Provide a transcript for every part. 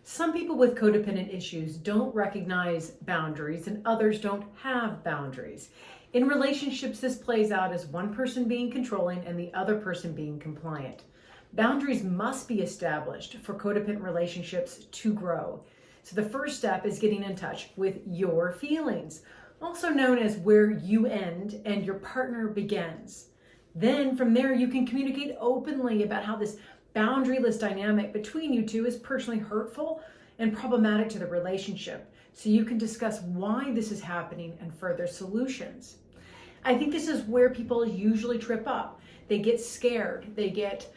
Some people with codependent issues don't recognize boundaries and others don't have boundaries. In relationships, this plays out as one person being controlling and the other person being compliant. Boundaries must be established for codependent relationships to grow. So the first step is getting in touch with your feelings, also known as where you end and your partner begins. Then from there, you can communicate openly about how this boundaryless dynamic between you two is personally hurtful and problematic to the relationship. So you can discuss why this is happening and further solutions. I think this is where people usually trip up. They get scared. They get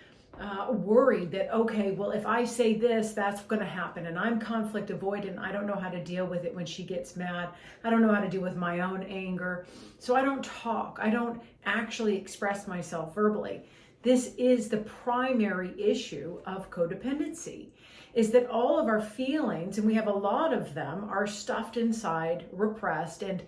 worried that, okay, well, if I say this, that's going to happen. And I'm conflict avoidant. I don't know how to deal with it when she gets mad. I don't know how to deal with my own anger. So I don't talk. I don't actually express myself verbally. This is the primary issue of codependency, is that all of our feelings, and we have a lot of them, are stuffed inside, repressed, and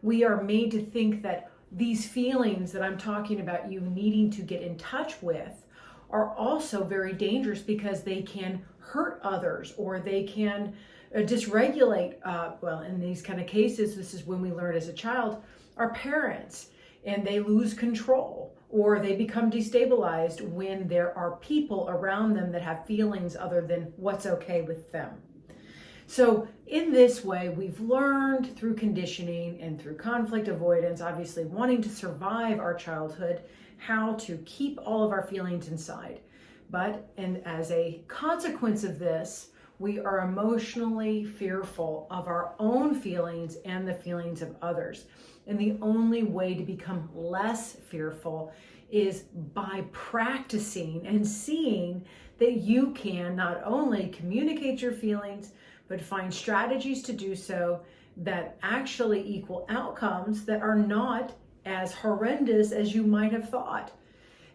we are made to think that these feelings that I'm talking about you needing to get in touch with are also very dangerous because they can hurt others or they can dysregulate, well, in these kind of cases, this is when we learn as a child, our parents, and they lose control or they become destabilized when there are people around them that have feelings other than what's okay with them. So in this way, we've learned through conditioning and through conflict avoidance, obviously wanting to survive our childhood, how to keep all of our feelings inside. And as a consequence of this, we are emotionally fearful of our own feelings and the feelings of others. And the only way to become less fearful is by practicing and seeing that you can not only communicate your feelings, but find strategies to do so that actually equal outcomes that are not as horrendous as you might have thought.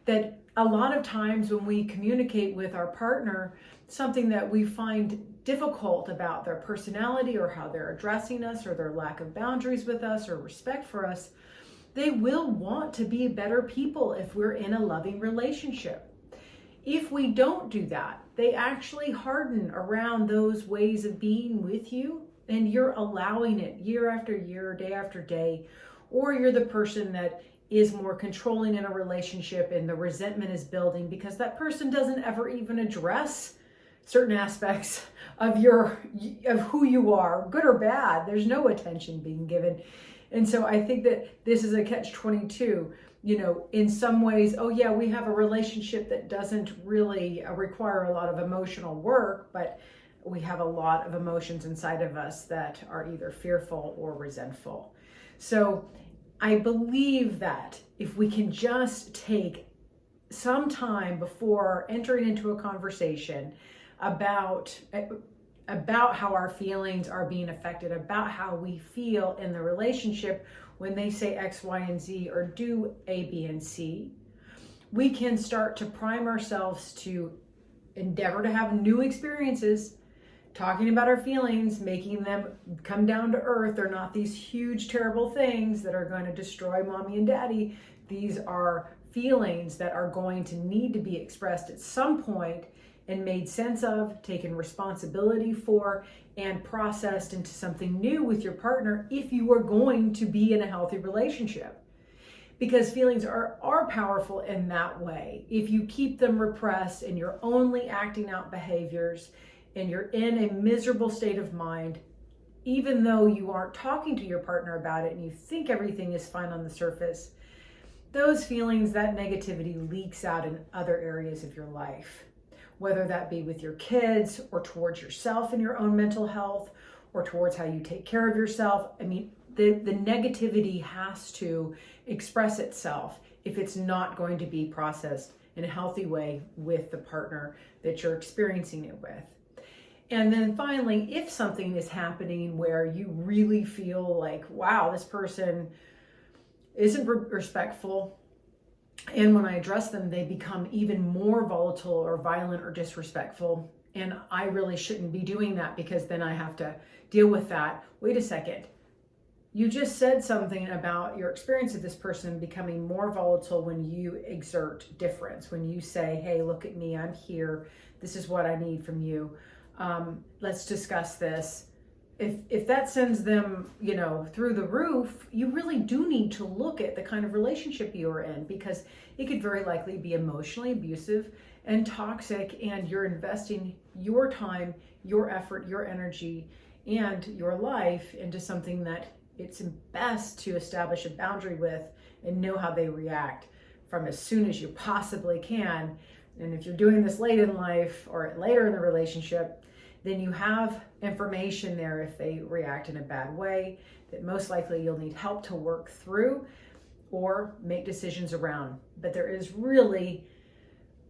That a lot of times when we communicate with our partner, something that we find difficult about their personality or how they're addressing us or their lack of boundaries with us or respect for us, they will want to be better people if we're in a loving relationship. If we don't do that, they actually harden around those ways of being with you, and you're allowing it year after year, day after day, or you're the person that is more controlling in a relationship and the resentment is building because that person doesn't ever even address certain aspects of who you are, good or bad. There's no attention being given. And so I think that this is a catch-22. You know, in some ways, oh yeah, we have a relationship that doesn't really require a lot of emotional work, but we have a lot of emotions inside of us that are either fearful or resentful. So I believe that if we can just take some time before entering into a conversation about how our feelings are being affected, about how we feel in the relationship when they say X, Y, and Z or do A, B, and C, we can start to prime ourselves to endeavor to have new experiences, talking about our feelings, making them come down to earth. They're not these huge, terrible things that are going to destroy mommy and daddy. These are feelings that are going to need to be expressed at some point and made sense of, taken responsibility for, and processed into something new with your partner if you are going to be in a healthy relationship. Because feelings are powerful in that way. If you keep them repressed and you're only acting out behaviors and you're in a miserable state of mind, even though you aren't talking to your partner about it and you think everything is fine on the surface, those feelings, that negativity leaks out in other areas of your life. Whether that be with your kids or towards yourself and your own mental health or towards how you take care of yourself. I mean, the negativity has to express itself if it's not going to be processed in a healthy way with the partner that you're experiencing it with. And then finally, if something is happening where you really feel like, wow, this person isn't respectful, and when I address them, they become even more volatile or violent or disrespectful. And I really shouldn't be doing that because then I have to deal with that. Wait a second. You just said something about your experience of this person becoming more volatile when you exert difference. When you say, hey, look at me, I'm here. This is what I need from you. Let's discuss this. If that sends them, through the roof, you really do need to look at the kind of relationship you're in, because it could very likely be emotionally abusive and toxic, and you're investing your time, your effort, your energy, and your life into something that it's best to establish a boundary with and know how they react from as soon as you possibly can. And if you're doing this late in life or later in the relationship, then you have information there if they react in a bad way that most likely you'll need help to work through or make decisions around. But there is really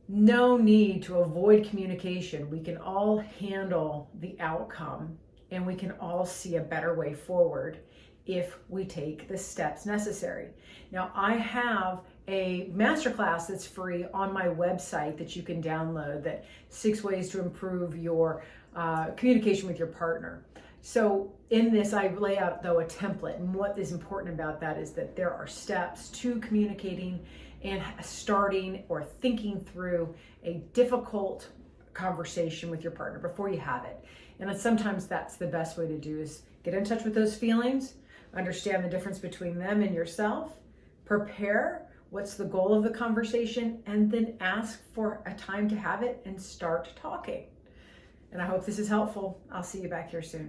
no need to avoid communication. We can all handle the outcome, and we can all see a better way forward if we take the steps necessary. Now, I have a masterclass that's free on my website that you can download, that 6 ways to improve your communication with your partner. So in this, I lay out, though, a template. And what is important about that is that there are steps to communicating and starting or thinking through a difficult conversation with your partner before you have it. And sometimes that's the best way to do, is get in touch with those feelings, understand the difference between them and yourself, prepare what's the goal of the conversation, and then ask for a time to have it and start talking. And I hope this is helpful. I'll see you back here soon.